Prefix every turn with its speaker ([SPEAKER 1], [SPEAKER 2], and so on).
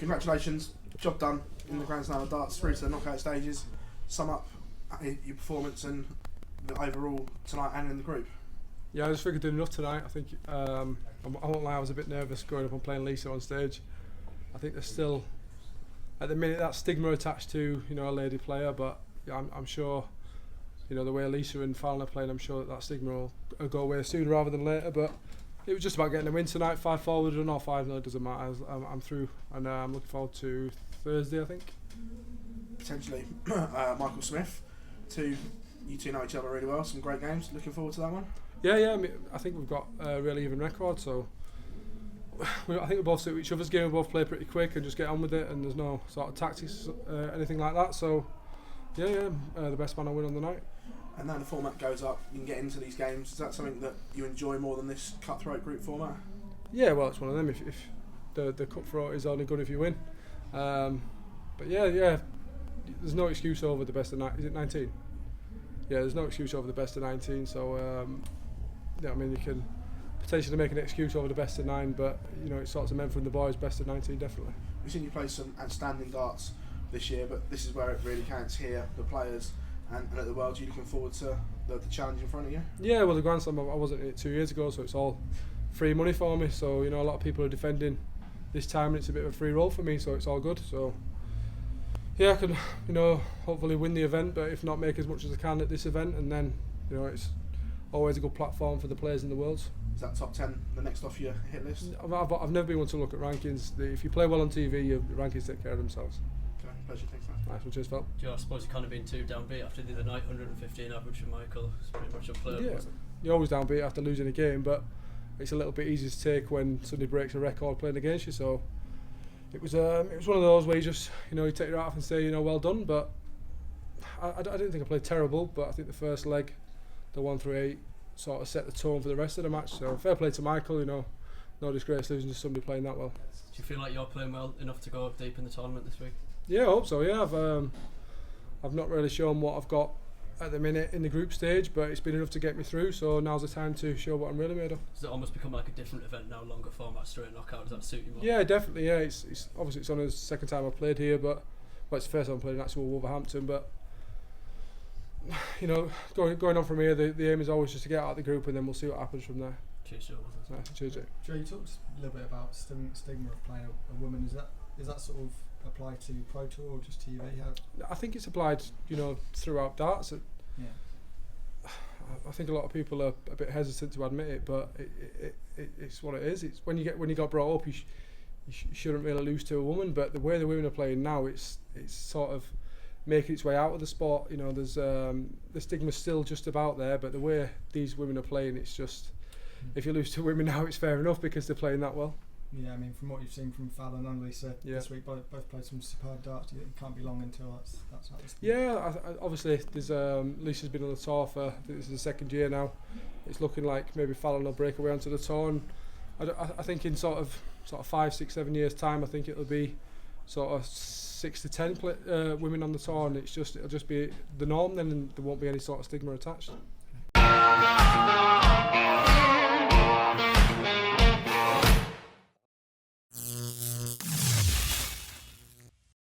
[SPEAKER 1] congratulations, job done in the Grand Slam of darts, through to the knockout stages. Sum up your performance and the overall tonight and in the group.
[SPEAKER 2] Yeah, I just think I did enough tonight. I think I won't lie, I was a bit nervous going up and playing Lisa on stage. I think there's still, at the minute, that stigma attached to a lady player, but yeah, I'm sure the way Lisa and Fallon are playing, I'm sure that stigma will go away sooner rather than later. But it was just about getting a win tonight. 5-4 would have done or 5-0, it doesn't matter. I'm through, and I'm looking forward to Thursday, I think.
[SPEAKER 1] Potentially Michael Smith. You two know each other really well. Some great games. Looking forward to that one.
[SPEAKER 2] Yeah. I think we've got a really even record, so I think we both suit each other's game. We both play pretty quick and just get on with it, and there's no sort of tactics, anything like that. So the best man will win on the night.
[SPEAKER 1] And then the format goes up. You can get into these games. Is that something that you enjoy more than this cutthroat group format? Yeah,
[SPEAKER 2] well, it's one of them. If the cutthroat is only good if you win. But yeah, there's no excuse over the best of 19. Is it 19? Yeah, there's no excuse over the best of 19. So I mean, you can potentially make an excuse over the best of 9, but it's sorts of men from the boys. Best of 19, definitely.
[SPEAKER 1] We've seen you play some outstanding darts this year, but this is where it really counts here, the players and at the World. Are you looking forward to the challenge in front of you? Yeah,
[SPEAKER 2] well, the Grand Slam, I wasn't in it 2 years ago, so it's all free money for me. So a lot of people are defending this time, and it's a bit of a free roll for me, so it's all good. So yeah, I can hopefully win the event, but if not, make as much as I can at this event, and then it's always a good platform for the players in the world.
[SPEAKER 1] Is that top 10 the next off your hit list?
[SPEAKER 2] I've never been one to look at rankings. If you play well on TV, your rankings take care of themselves.
[SPEAKER 1] Okay, pleasure, thanks man.
[SPEAKER 2] Nice one, cheers Phil.
[SPEAKER 3] Joe, I suppose you've kind of been too downbeat after the other night. 115 average for Michael. It's pretty much unplayable,
[SPEAKER 2] yeah,
[SPEAKER 3] wasn't it?
[SPEAKER 2] You're always downbeat after losing a game, but it's a little bit easier to take when somebody breaks a record playing against you. So it was one of those where you just you take your hat off and say well done. But I didn't think I played terrible, but I think the first leg, the 1 through 8, sort of set the tone for the rest of the match. So fair play to Michael. No disgrace losing to somebody playing that well.
[SPEAKER 3] Do you feel like you're playing well enough to go deep in the tournament this week?
[SPEAKER 2] Yeah, I hope so. Yeah, I've not really shown what I've got at the minute in the group stage, but it's been enough to get me through. So now's the time to show what I'm really made of.
[SPEAKER 3] Does it almost become like a different event now, longer format, straight knockout? Does that suit you more?
[SPEAKER 2] Yeah, definitely. Yeah, it's obviously it's only the second time I've played here, but it's the first time I played in actual Wolverhampton. But going on from here, the aim is always just to get out of the group, and then we'll see what happens from there.
[SPEAKER 3] Cheers, Joe.
[SPEAKER 2] Nice. Cheers, Joe.
[SPEAKER 4] Joe, you talked a little bit about stigma of playing a woman. Is that sort of applied to Pro Tour or just TV?
[SPEAKER 2] I think it's applied, throughout darts.
[SPEAKER 4] Yeah.
[SPEAKER 2] I think a lot of people are a bit hesitant to admit it, but it's what it is. It's when you got brought up, you shouldn't really lose to a woman. But the way the women are playing now, it's sort of making its way out of the sport. There's the stigma's still just about there, but the way these women are playing, it's just if you lose to women now, it's fair enough because they're playing that well.
[SPEAKER 4] Yeah, I mean, from what you've seen from Fallon and Lisa this week, both played some superb darts. It can't be long until that's how it's.
[SPEAKER 2] Yeah, obviously there's Lisa's been on the tour for, I think this is the second year now. It's looking like maybe Fallon will break away onto the tour, and I think in sort of 5, 6, 7 years time, I think it'll be sort of 6 to 10 women on the tour, and it'll just be the norm then, and there won't be any sort of stigma attached.